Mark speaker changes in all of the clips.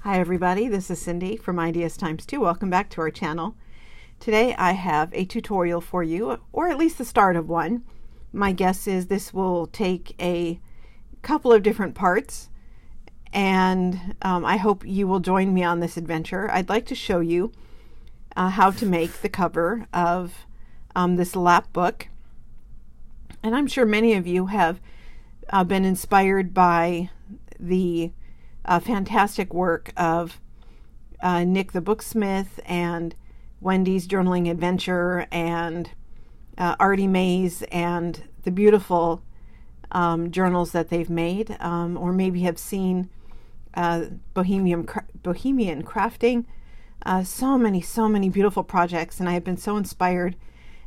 Speaker 1: Hi everybody, this is Cindy from Ideas Times 2. Welcome back to our channel. Today I have a tutorial for you, or at least the start of one. My guess is this will take a couple of different parts, and I hope you will join me on this adventure. I'd like to show you how to make the cover of this lap book. And I'm sure many of you have been inspired by the fantastic work of Nick the Booksmith and Wendy's Journaling Adventure and Artie Mae's and the beautiful journals that they've made, or maybe have seen Bohemian Crafting. So many beautiful projects, and I have been so inspired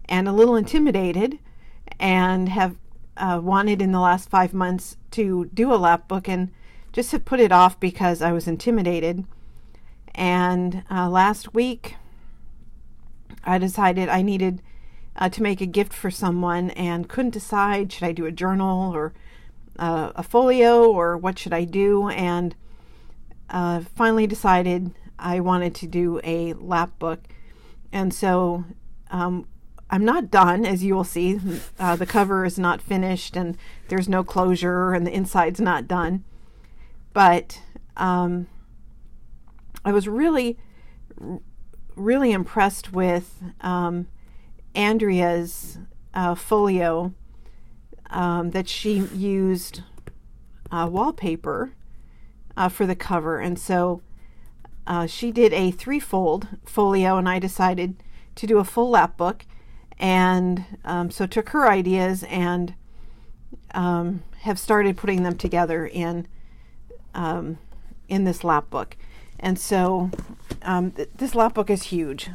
Speaker 1: and a little intimidated, and have wanted in the last 5 months to do a lap book, and just have put it off because I was intimidated. And last week I decided I needed to make a gift for someone and couldn't decide, should I do a journal or a folio, or what should I do? And finally decided I wanted to do a lap book. And so I'm not done, as you will see. The cover is not finished, and there's no closure, and the inside's not done. But I was really impressed with Andrea's folio that she used wallpaper for the cover. And so she did a 3-fold folio, and I decided to do a full lap book. And so took her ideas and have started putting them together in this lap book. And so this lap book is huge,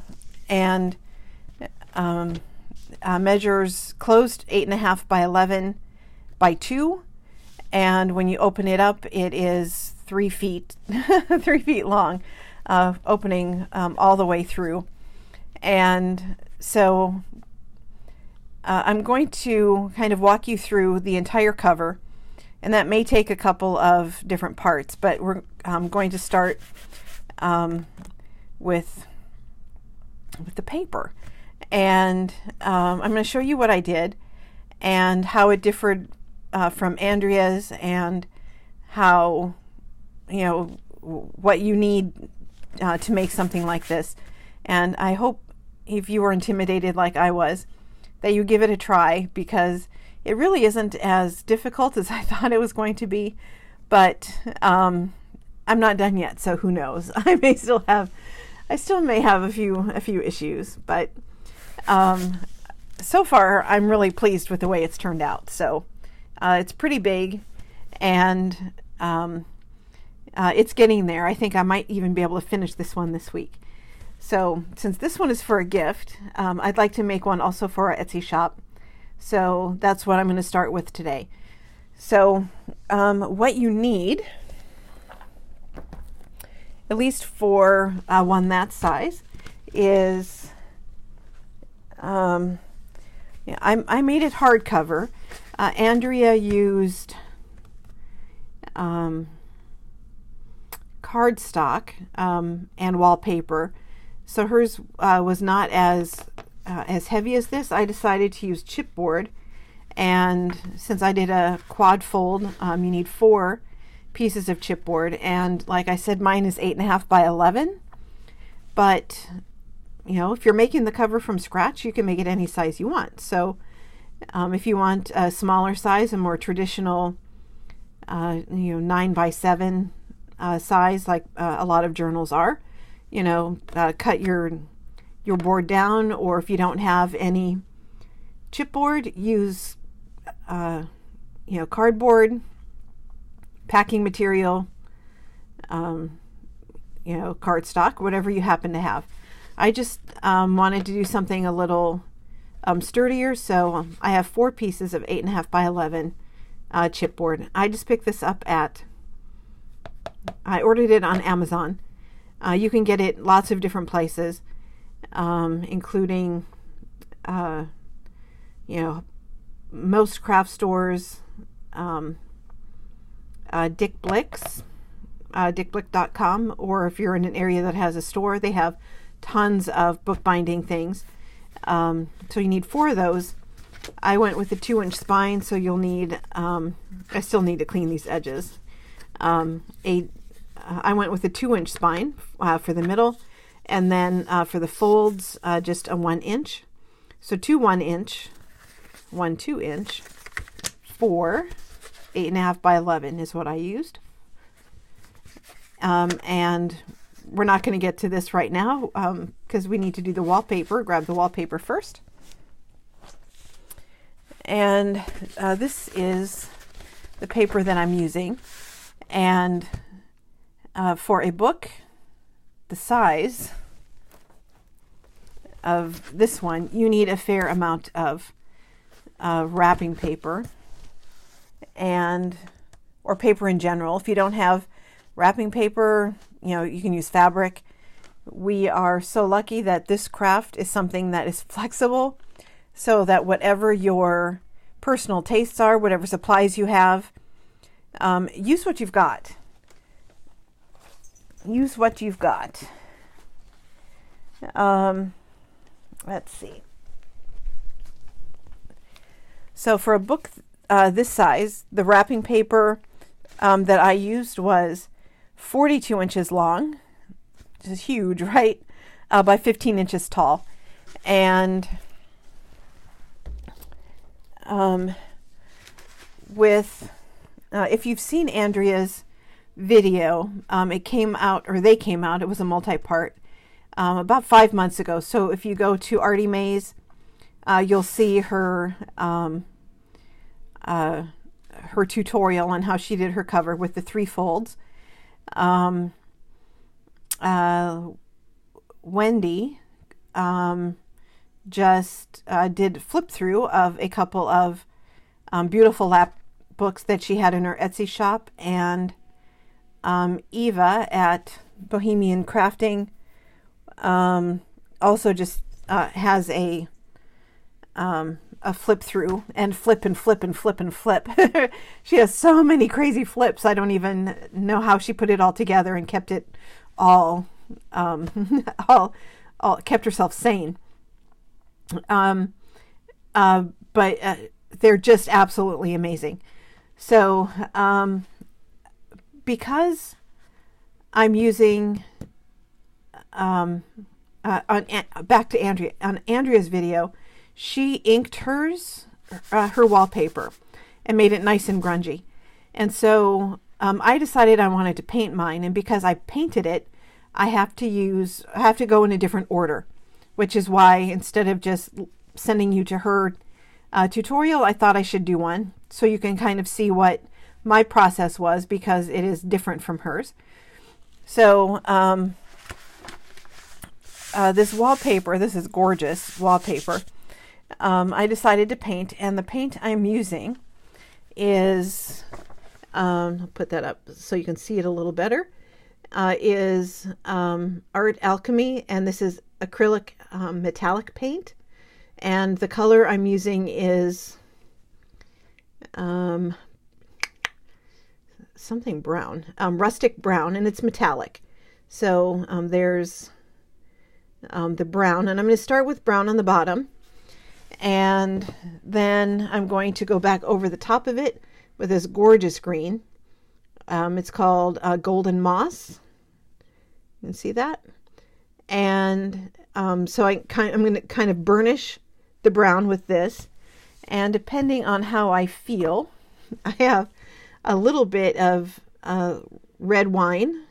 Speaker 1: and measures closed 8.5 by 11 by 2, and when you open it up, it is 3 feet 3 feet long, opening all the way through. And so I'm going to kind of walk you through the entire cover, and that may take a couple of different parts, but we're going to start with the paper. And I'm going to show you what I did and how it differed from Andrea's, and how, what you need to make something like this. And I hope, if you were intimidated like I was, that you give it a try, because it really isn't as difficult as I thought it was going to be. But I'm not done yet, so who knows? I still may have a few issues, but so far I'm really pleased with the way it's turned out. So it's pretty big, and it's getting there. I think I might even be able to finish this one this week. So since this one is for a gift, I'd like to make one also for our Etsy shop. So that's what I'm going to start with today. So what you need, at least for one that size, is I made it hardcover. Andrea used cardstock and wallpaper, so hers was not as heavy as this. I decided to use chipboard, and since I did a quad fold, you need 4 pieces of chipboard, and like I said, mine is 8.5 by 11. But if you're making the cover from scratch, you can make it any size you want. So if you want a smaller size, a more traditional 9 by 7 size, like a lot of journals are, cut your board down, or if you don't have any chipboard, use cardboard, packing material, cardstock, whatever you happen to have. I just wanted to do something a little sturdier, so I have 4 pieces of 8.5 by 11 chipboard. I just picked this up I ordered it on Amazon. You can get it lots of different places, including most craft stores, Dick Blick's, dickblick.com, or if you're in an area that has a store, they have tons of bookbinding things. So you need 4 of those. I went with the 2-inch spine, so you'll need, I still need to clean these edges. I went with a 2-inch spine for the middle, and then for the folds, just a 1-inch. So 2 1-inch, 1 2-inch, 4 8.5 by 11 is what I used. And we're not going to get to this right now because we need to do the wallpaper. Grab the wallpaper first. And this is the paper that I'm using. And for a book the size of this one, you need a fair amount of wrapping paper or paper in general. If you don't have wrapping paper, you can use fabric. We are so lucky that this craft is something that is flexible, so that whatever your personal tastes are, whatever supplies you have, use what you've got. Use what you've got. Let's see. So for a book this size, the wrapping paper that I used was 42 inches long, which is huge, right? By 15 inches tall. And if you've seen Andrea's video, they came out, it was a multi-part, about 5 months ago. So if you go to Artie Mae's, you'll see her tutorial on how she did her cover with the 3 folds. Wendy just did flip through of a couple of beautiful lap books that she had in her Etsy shop, and Eva at Bohemian Crafting also just has a flip through and flip and flip and flip and flip. She has so many crazy flips. I don't even know how she put it all together and kept it all kept herself sane. But they're just absolutely amazing. So because I'm using back to Andrea, on Andrea's video, she inked her wallpaper and made it nice and grungy. And so I decided I wanted to paint mine, and because I painted it, I have to go in a different order, which is why instead of just sending you to her tutorial, I thought I should do one so you can kind of see what my process was, because it is different from hers. So this wallpaper, this is gorgeous wallpaper. I decided to paint, and the paint I'm using is, I'll put that up so you can see it a little better, is Art Alchemy, and this is acrylic metallic paint, and the color I'm using is something brown, rustic brown, and it's metallic. So there's the brown, and I'm going to start with brown on the bottom, and then I'm going to go back over the top of it with this gorgeous green. It's called Golden Moss. You can see that. And so I'm going to kind of burnish the brown with this. And depending on how I feel, I have a little bit of red wine,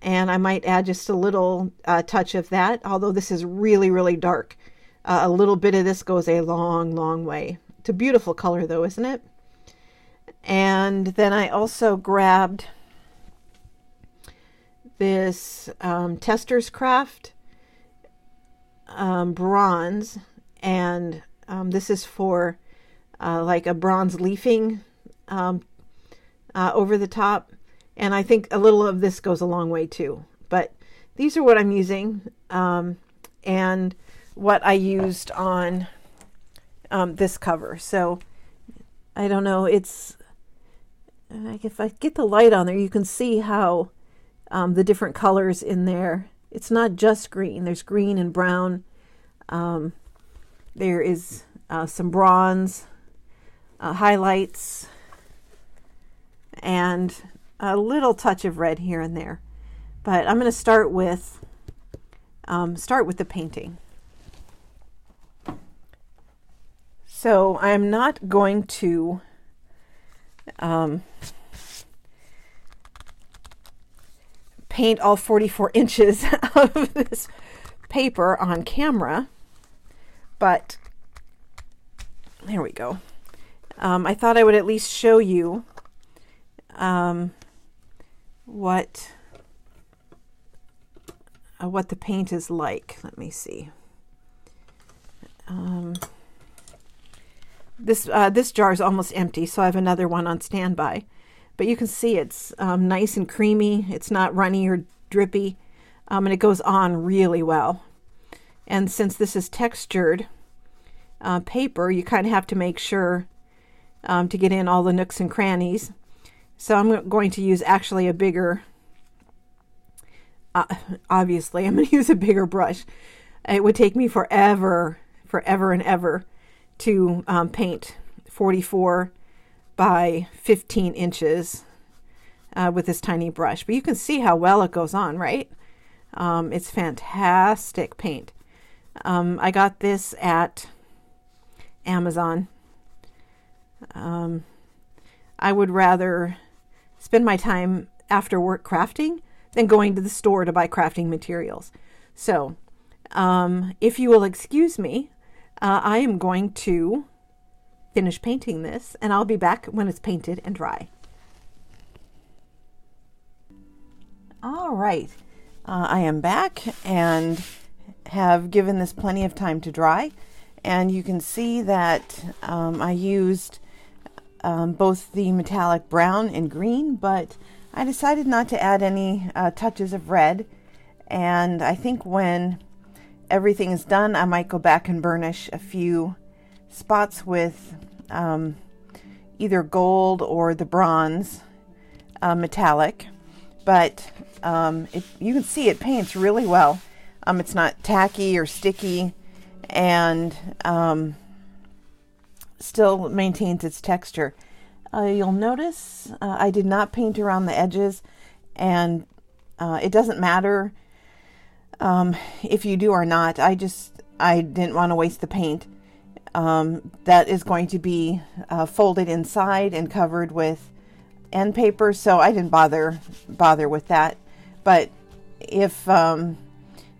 Speaker 1: and I might add just a little touch of that, although this is really, really dark. A little bit of this goes a long, long way. It's a beautiful color though, isn't it? And then I also grabbed this Tester's Craft bronze, and this is for like a bronze leafing over the top, and I think a little of this goes a long way too. But these are what I'm using, and what I used on this cover. So I don't know, it's if I get the light on there, you can see how the different colors in there. It's not just green. There's green and brown. There is some bronze, highlights, and a little touch of red here and there. But I'm going to start with the painting. So I'm not going to paint all 44 inches of this paper on camera, but there we go. I thought I would at least show you what the paint is like. Let me see. This jar is almost empty, so I have another one on standby. But you can see it's nice and creamy. It's not runny or drippy, and it goes on really well. And since this is textured paper, you kind of have to make sure to get in all the nooks and crannies. So I'm going to use actually a bigger, obviously, I'm going to use a bigger brush. It would take me forever and ever to paint 44 by 15 inches with this tiny brush. But you can see how well it goes on, right? It's fantastic paint. I got this at Amazon. I would rather spend my time after work crafting than going to the store to buy crafting materials. So if you will excuse me, I am going to finish painting this, and I'll be back when it's painted and dry. All right, I am back and have given this plenty of time to dry, and you can see that I used both the metallic brown and green, but I decided not to add any touches of red, and I think when everything is done, I might go back and burnish a few spots with either gold or the bronze metallic. But you can see it paints really well. It's not tacky or sticky, and still maintains its texture. You'll notice I did not paint around the edges, and it doesn't matter if you do or not. I didn't want to waste the paint. That is going to be folded inside and covered with end paper, so I didn't bother with that. But if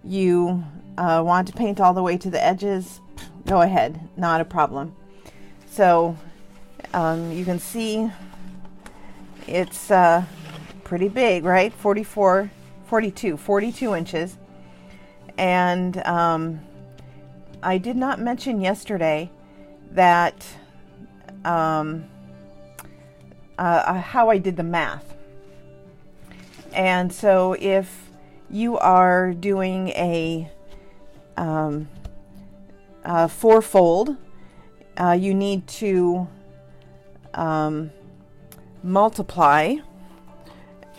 Speaker 1: you want to paint all the way to the edges, go ahead, not a problem. So you can see it's pretty big, right? 42 inches. And I did not mention yesterday that how I did the math. And so if you are doing a four-fold, you need to multiply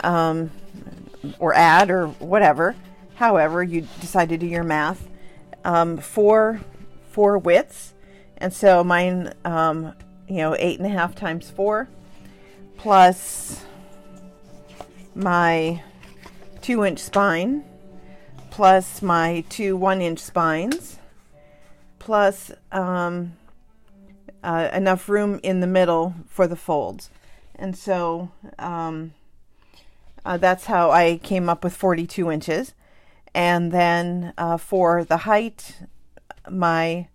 Speaker 1: or add or whatever, however you decide to do your math, four widths. And so mine, 8.5 times 4 plus my 2-inch spine plus my two 1-inch spines plus enough room in the middle for the folds. And so that's how I came up with 42 inches. And then for the height, my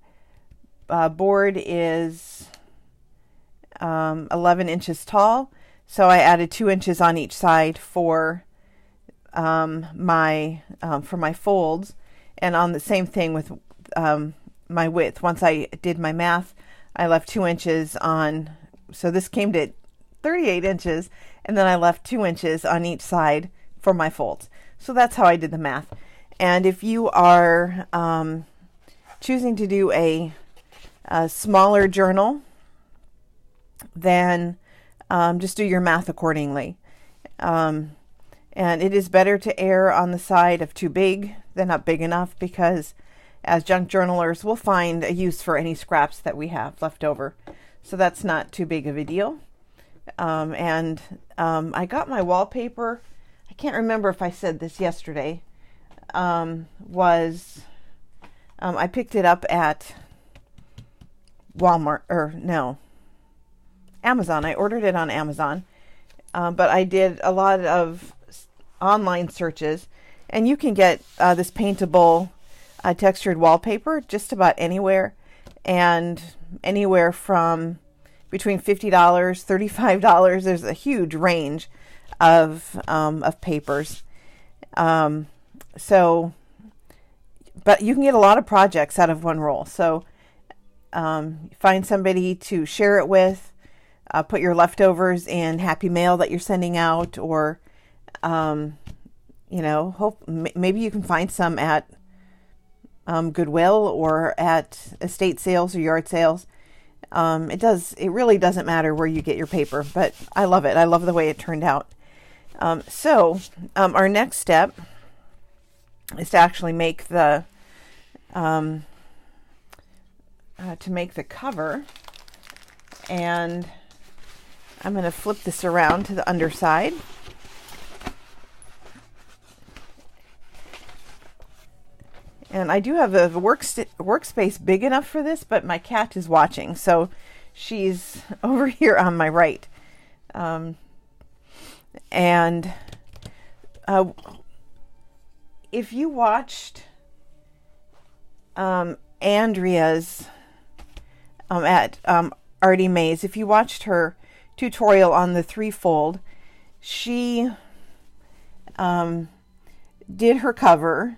Speaker 1: board is 11 inches tall, so I added 2 inches on each side for my folds, and on the same thing with my width. Once I did my math, I left 2 inches on, so this came to 38 inches, and then I left 2 inches on each side for my folds. So that's how I did the math. And if you are choosing to do a smaller journal, then just do your math accordingly. And it is better to err on the side of too big than not big enough, because as junk journalers, we'll find a use for any scraps that we have left over. So that's not too big of a deal. I got my wallpaper. I can't remember if I said this yesterday. I picked it up at Walmart, or no, Amazon. I ordered it on Amazon. But I did a lot of online searches, and you can get this paintable textured wallpaper just about anywhere, and anywhere from between $50, $35. There's a huge range of papers. But you can get a lot of projects out of one roll. So find somebody to share it with. Put your leftovers in Happy Mail that you're sending out, or maybe you can find some at Goodwill or at estate sales or yard sales. It really doesn't matter where you get your paper, but I love it. I love the way it turned out. Our next step is to actually make the cover, and I'm going to flip this around to the underside. And I do have a workspace big enough for this, but my cat is watching, so she's over here on my right. If you watched Andrea's at Artie Mays, if you watched her tutorial on the threefold, she did her cover,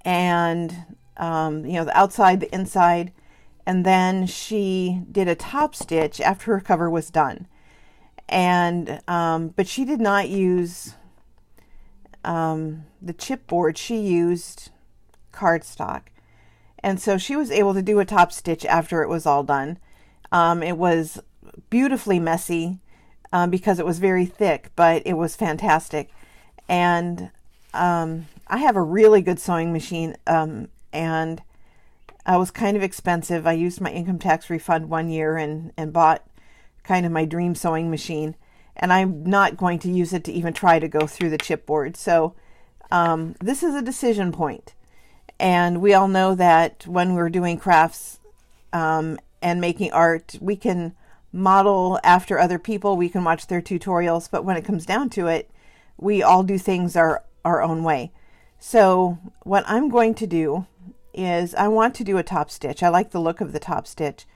Speaker 1: and the outside, the inside, and then she did a top stitch after her cover was done. And but she did not use the chipboard. She used cardstock, and so she was able to do a top stitch after it was all done. It was beautifully messy because it was very thick, but it was fantastic. And I have a really good sewing machine, and it was kind of expensive. I used my income tax refund 1 year and bought kind of my dream sewing machine, and I'm not going to use it to even try to go through the chipboard. So this is a decision point. And we all know that when we're doing crafts and making art, we can model after other people, we can watch their tutorials, but when it comes down to it, we all do things our own way. So what I'm going to do is I want to do a top stitch. I like the look of the top stitch,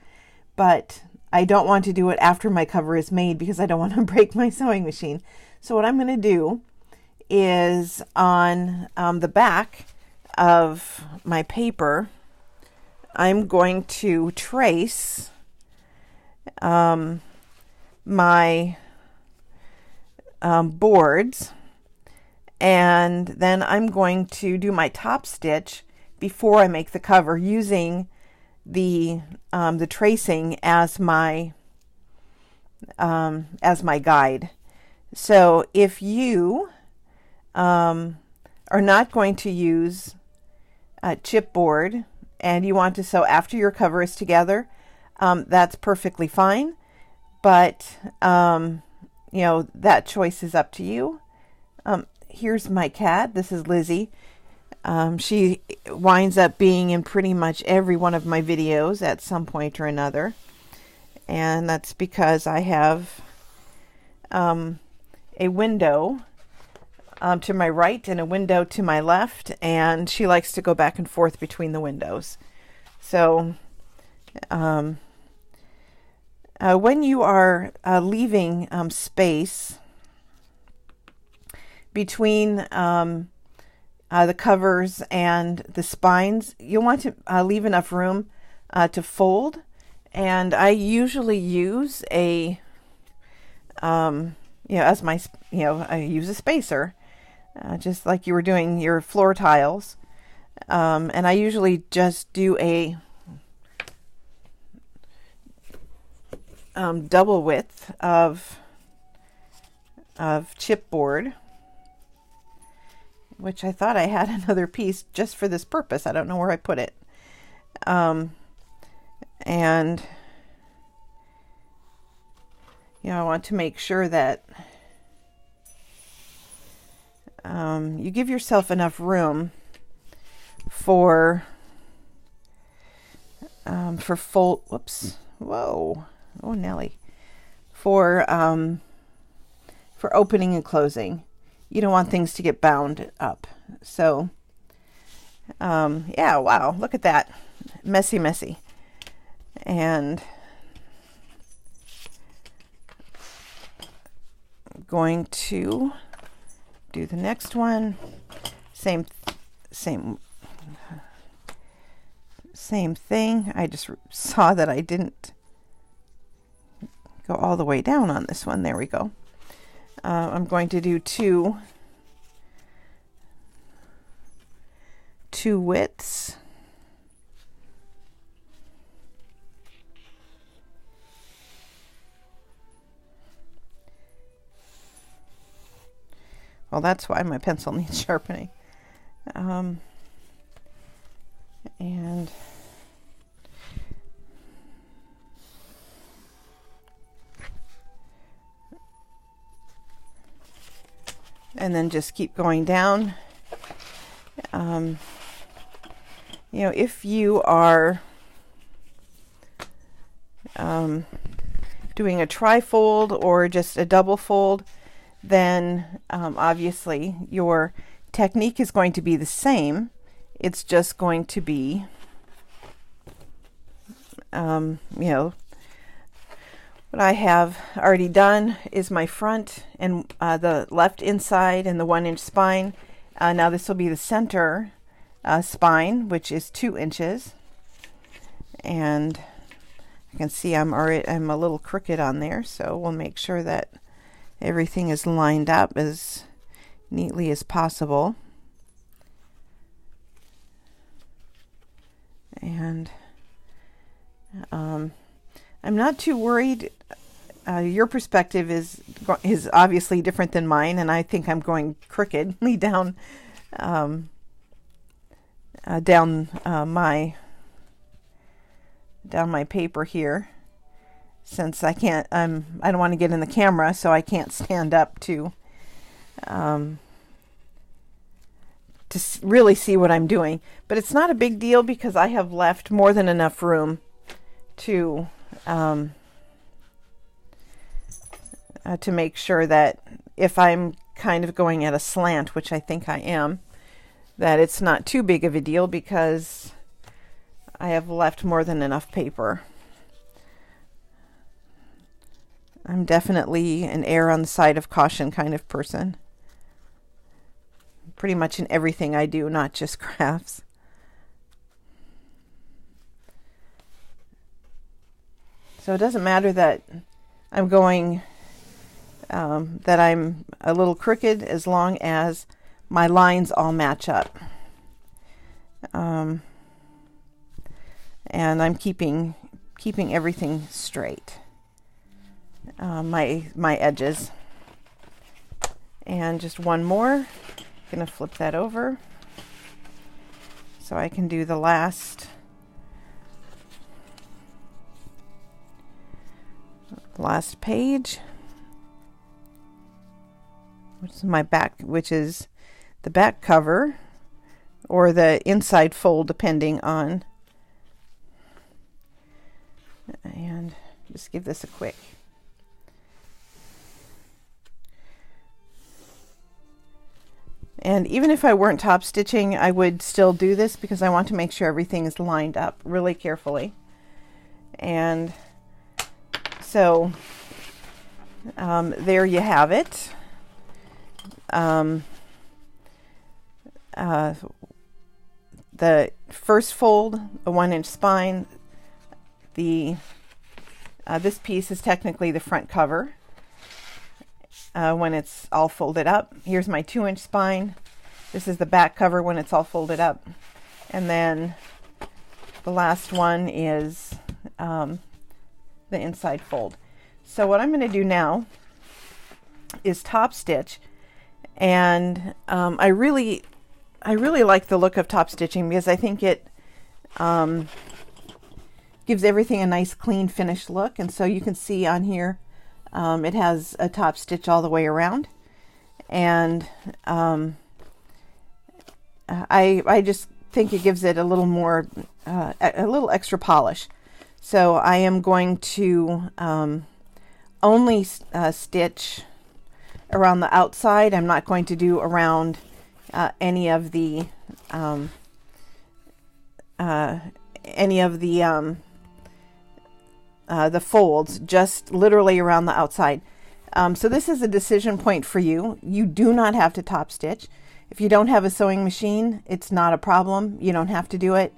Speaker 1: but I don't want to do it after my cover is made because I don't want to break my sewing machine. So what I'm going to do is on the back of my paper, I'm going to trace my boards, and then I'm going to do my top stitch before I make the cover, using the tracing as my guide. So if you are not going to use chipboard and you want to sew after your cover is together, that's perfectly fine. But that choice is up to you. Here's my cat. This is Lizzie. She winds up being in pretty much every one of my videos at some point or another. And that's because I have a window to my right and a window to my left, and she likes to go back and forth between the windows. So when you are leaving space between the covers and the spines, you'll want to leave enough room to fold. And I usually use I use a spacer, just like you were doing your floor tiles. And I usually just do double width of chipboard, which I thought I had another piece just for this purpose. I don't know where I put it. And I want to make sure that you give yourself enough room for fold. Whoops! Whoa! Oh, Nelly! For opening and closing. You don't want things to get bound up. So, yeah, wow, look at that. Messy, messy. And I'm going to do the next one. Same thing. I just saw that I didn't go all the way down on this one. There we go. I'm going to do two widths. Well, that's why my pencil needs sharpening. And then just keep going down. If you are doing a tri-fold or just a double fold, then obviously your technique is going to be the same. It's just going to be, what I have already done is my front and the left inside and the 1-inch spine. Now this will be the center spine, which is 2 inches. And you can see I'm a little crooked on there, so we'll make sure that everything is lined up as neatly as possible. And I'm not too worried. Your perspective is obviously different than mine, and I think I'm going crookedly down my paper here, since I can't. I don't want to get in the camera, so I can't stand up to really see what I'm doing. But it's not a big deal because I have left more than enough room to make sure that if I'm kind of going at a slant, which I think I am, that it's not too big of a deal because I have left more than enough paper. I'm definitely an err on the side of caution kind of person. Pretty much in everything I do, not just crafts. So it doesn't matter that I'm going, that I'm a little crooked, as long as my lines all match up. And I'm keeping everything straight. My edges. And just one more. I'm going to flip that over so I can do the last page, which is the back cover or the inside fold, depending on. And just give this a quick. And even if I weren't top stitching, I would still do this because I want to make sure everything is lined up really carefully. And so there you have it. The first fold, a 1-inch spine. This piece is technically the front cover. When it's all folded up. Here's my 2-inch spine. This is the back cover when it's all folded up. And then the last one is the inside fold. So what I'm going to do now is top stitch, and I really like the look of top stitching because I think it gives everything a nice clean finished look. And so you can see on here it has a top stitch all the way around, and I just think it gives it a little more a little extra polish. So I am going to only stitch around the outside. I'm not going to do around any of the folds, just literally around the outside. So this is a decision point for you. You do not have to top stitch. If you don't have a sewing machine, it's not a problem. You don't have to do it.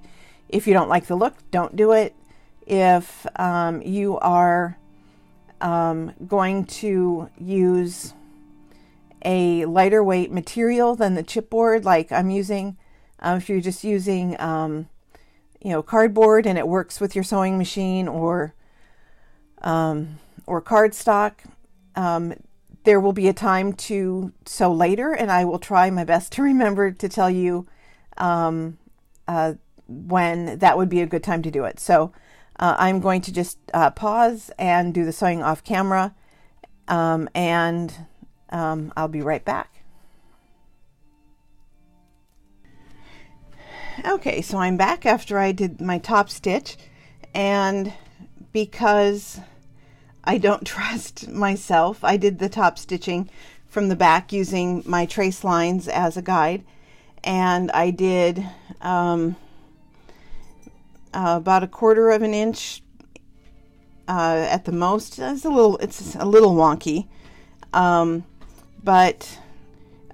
Speaker 1: If you don't like the look, don't do it. If you are going to use a lighter weight material than the chipboard, like I'm using, if you're just using cardboard and it works with your sewing machine, or cardstock, there will be a time to sew later, and I will try my best to remember to tell you when that would be a good time to do it. So I'm going to just pause and do the sewing off camera, and I'll be right back. Okay, so I'm back after I did my top stitch, and because I don't trust myself, I did the top stitching from the back using my trace lines as a guide, and I did about 1/4 of an inch at the most. It's a little wonky, but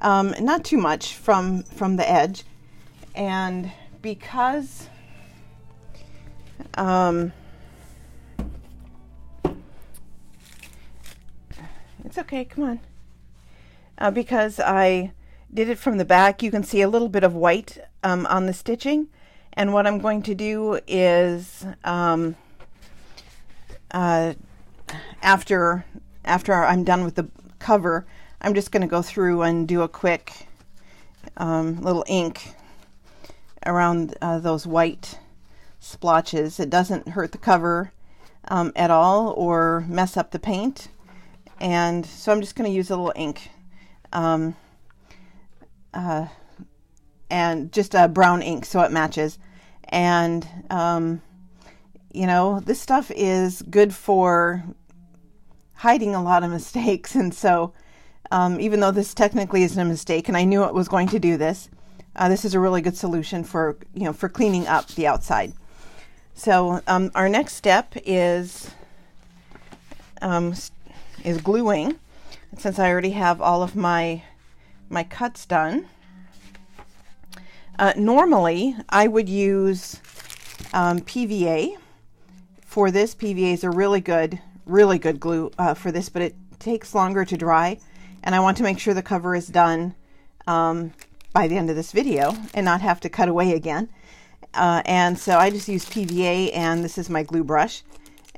Speaker 1: not too much from the edge. And because it's okay, come on. Because I did it from the back, you can see a little bit of white on the stitching. And what I'm going to do is after I'm done with the cover, I'm just going to go through and do a quick little ink around those white splotches. It doesn't hurt the cover at all or mess up the paint. And so I'm just going to use a little ink and just a brown ink so it matches. And this stuff is good for hiding a lot of mistakes. And so even though this technically isn't a mistake, and I knew it was going to do this, this is a really good solution for cleaning up the outside. So our next step is gluing. And since I already have all of my cuts done, normally I would use PVA for this. PVA is a really good glue for this, but it takes longer to dry, and I want to make sure the cover is done by the end of this video and not have to cut away again. And so I just use PVA, and this is my glue brush.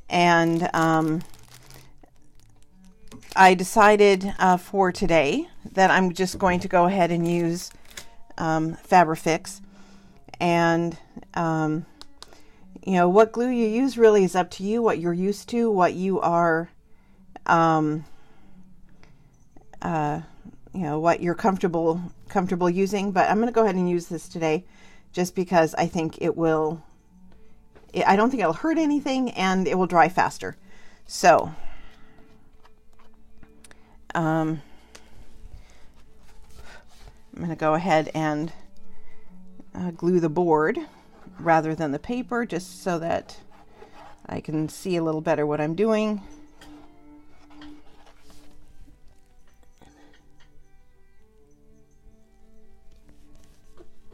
Speaker 1: And I decided for today that I'm just going to go ahead and use Fabrifix. And what glue you use really is up to you, what you're used to, what you are what you're comfortable using. But I'm going to go ahead and use this today just because I think I don't think it'll hurt anything, and it will dry faster. So I'm going to go ahead and glue the board rather than the paper, just so that I can see a little better what I'm doing.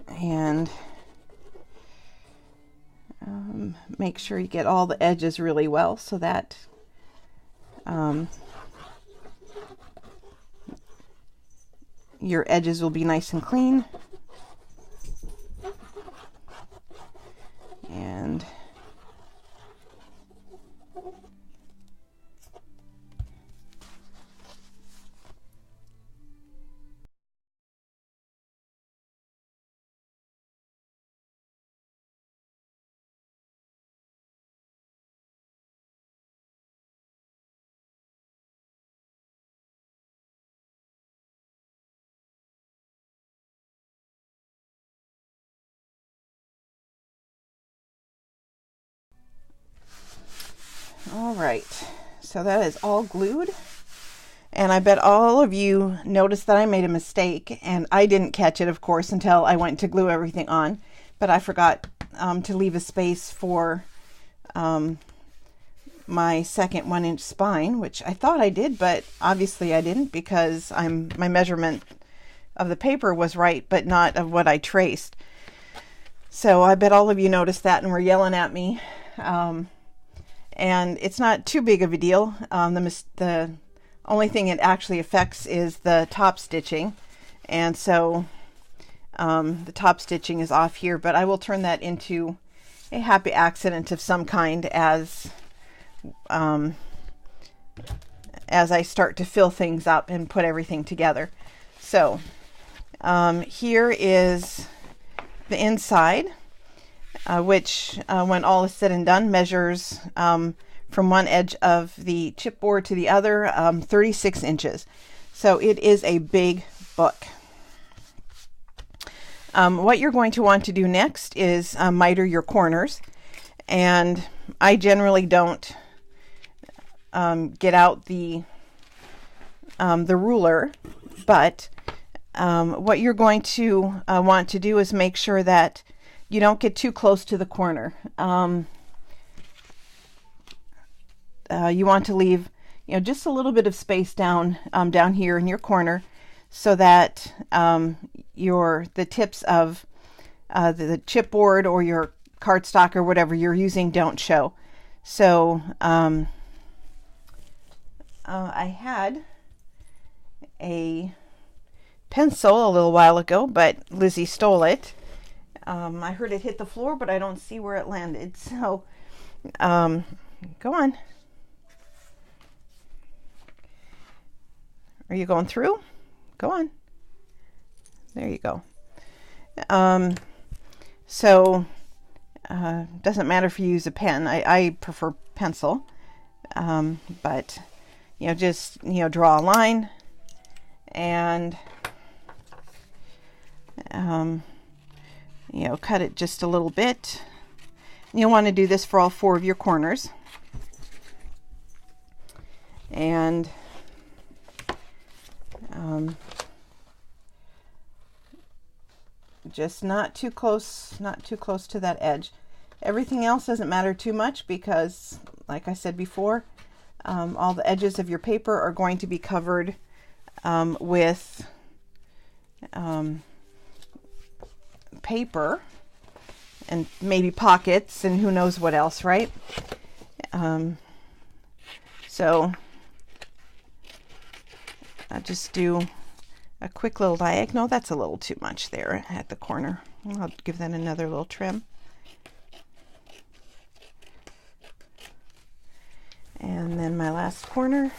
Speaker 1: And make sure you get all the edges really well so that your edges will be nice and clean. And All right, so that is all glued. And I bet all of you noticed that I made a mistake, and I didn't catch it, of course, until I went to glue everything on. But I forgot to leave a space for my second 1-inch spine, which I thought I did, but obviously I didn't, because my measurement of the paper was right, but not of what I traced. So I bet all of you noticed that and were yelling at me. And it's not too big of a deal. The only thing it actually affects is the top stitching, and so the top stitching is off here, but I will turn that into a happy accident of some kind as I start to fill things up and put everything together. So here is the inside, which when all is said and done measures from one edge of the chipboard to the other 36 inches. So it is a big book. What you're going to want to do next is miter your corners, and I generally don't get out the ruler, but what you're going to want to do is make sure that you don't get too close to the corner. You want to leave, just a little bit of space down here in your corner, so that the tips of the chipboard or your cardstock or whatever you're using don't show. So I had a pencil a little while ago, but Lizzie stole it. I heard it hit the floor, but I don't see where it landed. So go on. Are you going through? Go on. There you go. Doesn't matter if you use a pen. I prefer pencil. But just draw a line, and cut it just a little bit. You'll want to do this for all 4 of your corners, and just not too close to that edge. Everything else doesn't matter too much, because like I said before, all the edges of your paper are going to be covered with paper and maybe pockets and who knows what else, right? So I'll just do a quick little diagonal. That's a little too much there at the corner. I'll give that another little trim. And then my last corner.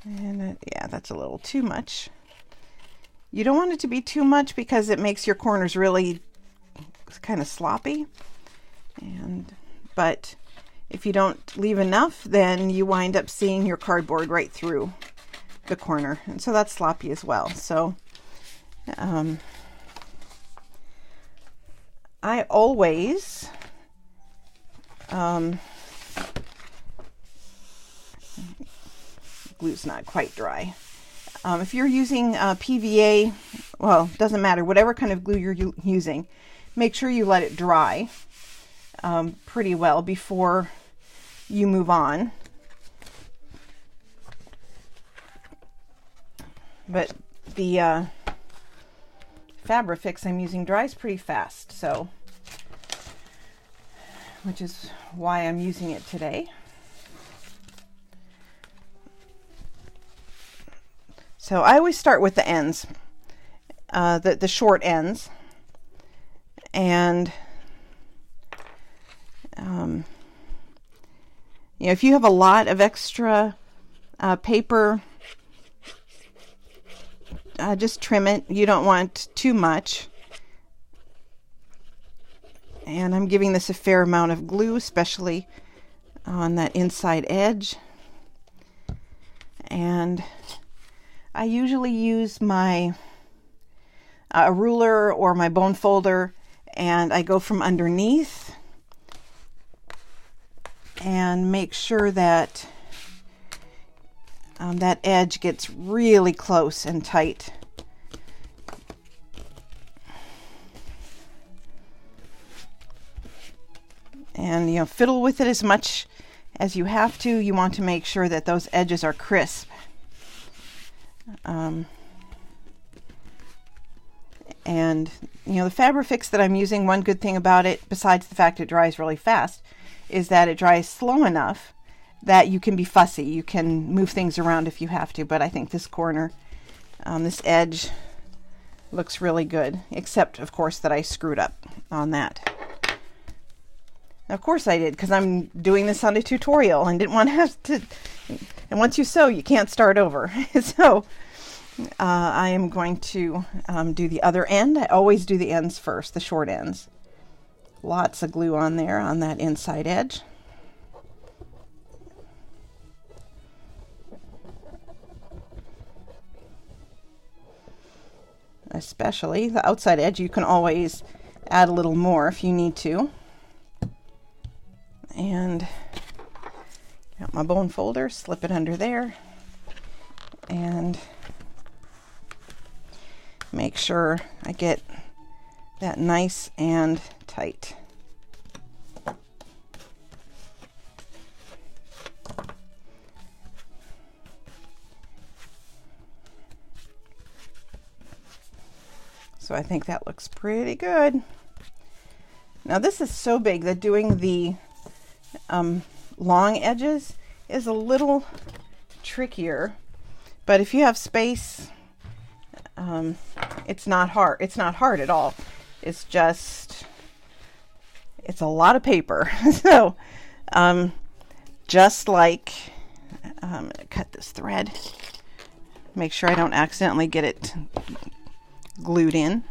Speaker 1: And yeah, that's a little too much. You don't want it to be too much, because it makes your corners really kind of sloppy. But if you don't leave enough, then you wind up seeing your cardboard right through the corner, and so that's sloppy as well. So I always glue's not quite dry. If you're using PVA, well, doesn't matter, whatever kind of glue you're using, make sure you let it dry pretty well before you move on. But the Fabrifix I'm using dries pretty fast, so, which is why I'm using it today. So I always start with the ends, the short ends, and if you have a lot of extra paper, just trim it. You don't want too much. And I'm giving this a fair amount of glue, especially on that inside edge. And I usually use my a ruler or my bone folder, and I go from underneath and make sure that that edge gets really close and tight. And fiddle with it as much as you have to. You want to make sure that those edges are crisp. And the Fabrifix that I'm using, one good thing about it, besides the fact it dries really fast, is that it dries slow enough that you can be fussy. You can move things around if you have to, but I think this corner, this edge looks really good, except of course that I screwed up on that. Of course I did, because I'm doing this on a tutorial and didn't want to have to, and once you sew, you can't start over. So I am going to do the other end. I always do the ends first, the short ends. Lots of glue on there on that inside edge. Especially the outside edge, you can always add a little more if you need to. And got my bone folder, slip it under there, and make sure I get that nice and tight. So I think that looks pretty good. Now this is so big that doing the long edges is a little trickier, but if you have space, it's not hard. It's not hard at all. It's just, it's a lot of paper. So just like, cut this thread, make sure I don't accidentally get it glued in.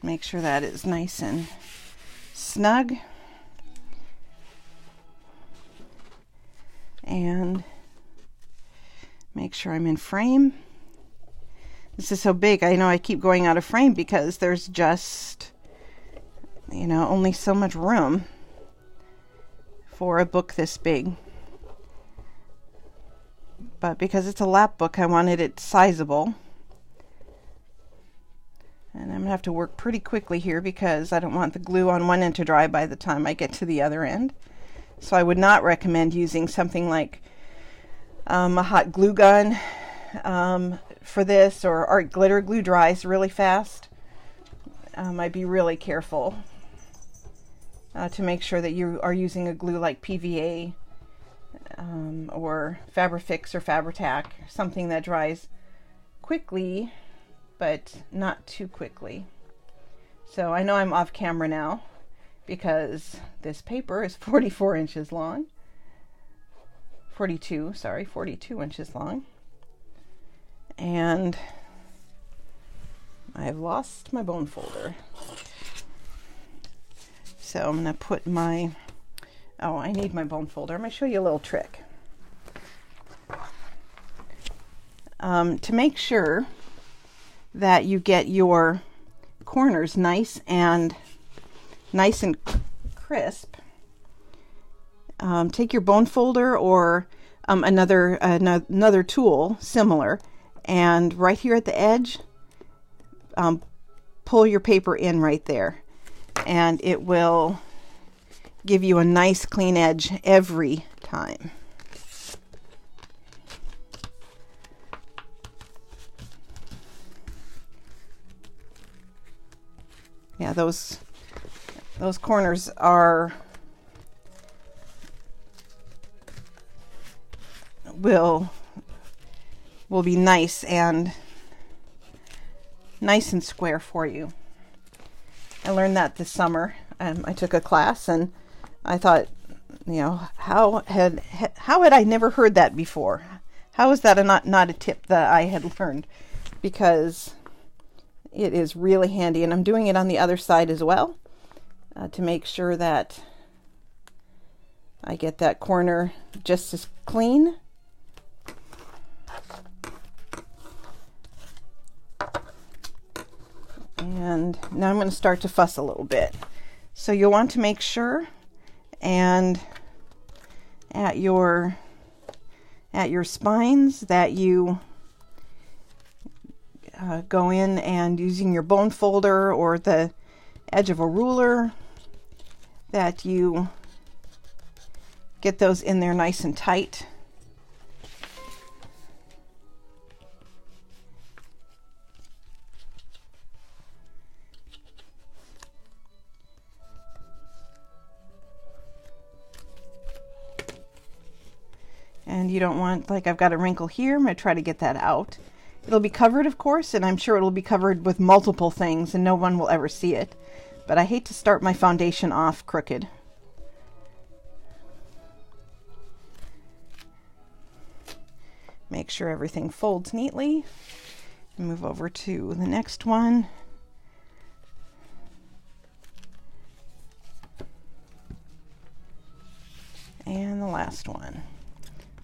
Speaker 1: Make sure that is nice and snug. And make sure I'm in frame. This is so big, I know I keep going out of frame because there's just, only so much room for a book this big. But because it's a lap book, I wanted it sizable. And I'm going to have to work pretty quickly here because I don't want the glue on one end to dry by the time I get to the other end. So I would not recommend using something like a hot glue gun for this, or art glitter. Glue dries really fast. I'd be really careful to make sure that you are using a glue like PVA or Fabrifix or Fabri-Tac, something that dries quickly but not too quickly. So I know I'm off camera now because this paper is 44 inches long. 42 inches long. And I've lost my bone folder. So I'm going to put my, I need my bone folder. I'm going to show you a little trick. To make sure that you get your corners nice and crisp, take your bone folder or another tool similar, and right here at the edge, pull your paper in right there, and it will give you a nice clean edge every time. Yeah, those corners will be nice and square for you. I learned that this summer. I took a class and I thought, how had I never heard that before? How is that not a tip that I had learned? Because it is really handy, and I'm doing it on the other side as well to make sure that I get that corner just as clean. And now I'm going to start to fuss a little bit. So you'll want to make sure and at your spines that you go in and using your bone folder or the edge of a ruler, that you get those in there nice and tight. And you don't want, like I've got a wrinkle here, I'm going to try to get that out. It'll be covered, of course, and I'm sure it'll be covered with multiple things and no one will ever see it. But I hate to start my foundation off crooked. Make sure everything folds neatly. Move over to the next one. And the last one.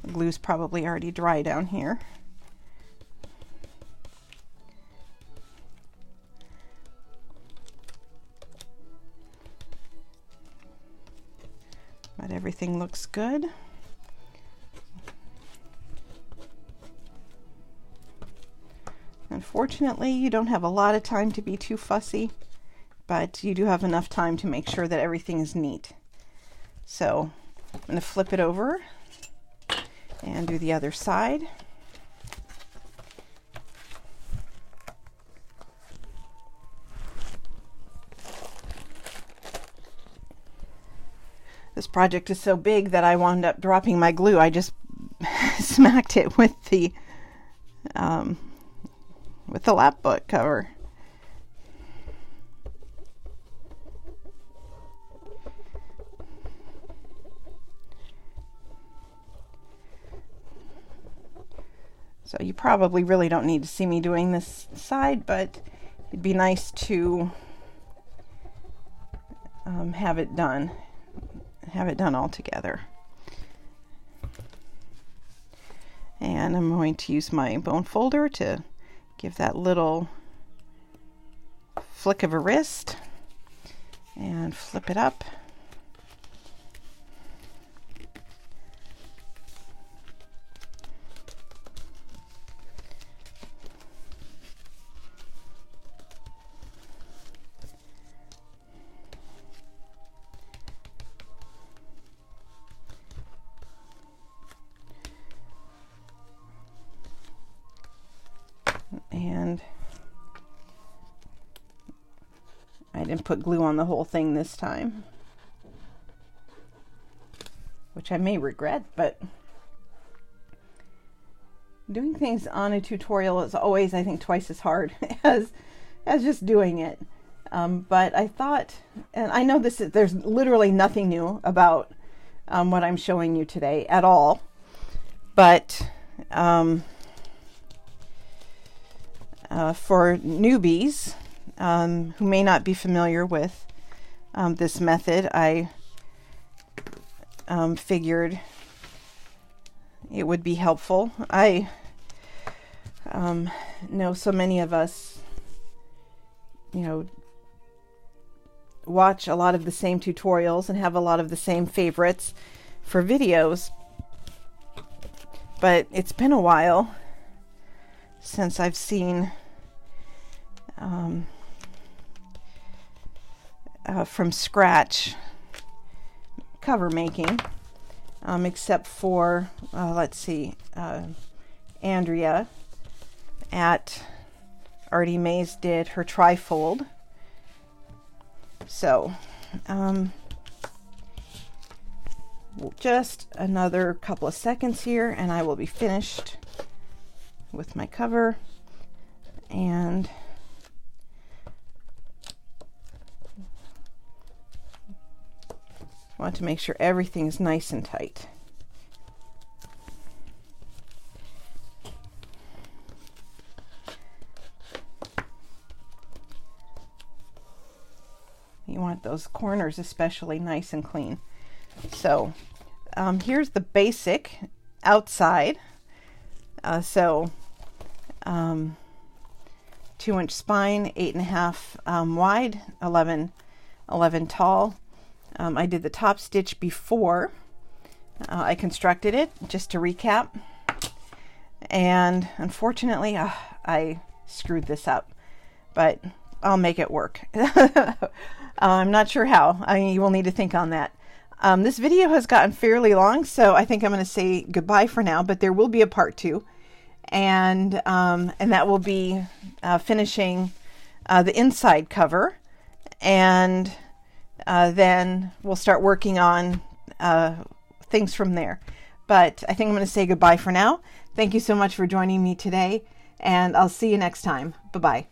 Speaker 1: The glue's probably already dry down here. But everything looks good. Unfortunately, you don't have a lot of time to be too fussy, but you do have enough time to make sure that everything is neat. So I'm going to flip it over and do the other side. This project is so big that I wound up dropping my glue. I just smacked it with the lap book cover. So you probably really don't need to see me doing this side, but it'd be nice to have it done all together. And I'm going to use my bone folder to give that little flick of a wrist and flip it up. And I didn't put glue on the whole thing this time, which I may regret, but doing things on a tutorial is always, I think, twice as hard as just doing it. But I thought, and I know there's literally nothing new about what I'm showing you today at all, but for newbies who may not be familiar with this method, I figured it would be helpful. I know so many of us, watch a lot of the same tutorials and have a lot of the same favorites for videos, but it's been a while since I've seen from scratch cover making, except for let's see, Andrea at Artie Mays did her trifold. So just another couple of seconds here and I will be finished with my cover. And I want to make sure everything is nice and tight. You want those corners especially nice and clean. So here's the basic outside. 2-inch spine, 8.5 wide, 11 tall. I did the top stitch before I constructed it, just to recap. And unfortunately, I screwed this up, but I'll make it work. I'm not sure how. You will need to think on that. This video has gotten fairly long, so I think I'm going to say goodbye for now, but there will be a part 2. And that will be finishing the inside cover, and then we'll start working on things from there. But I think I'm going to say goodbye for now. Thank you so much for joining me today, and I'll see you next time. Bye-bye.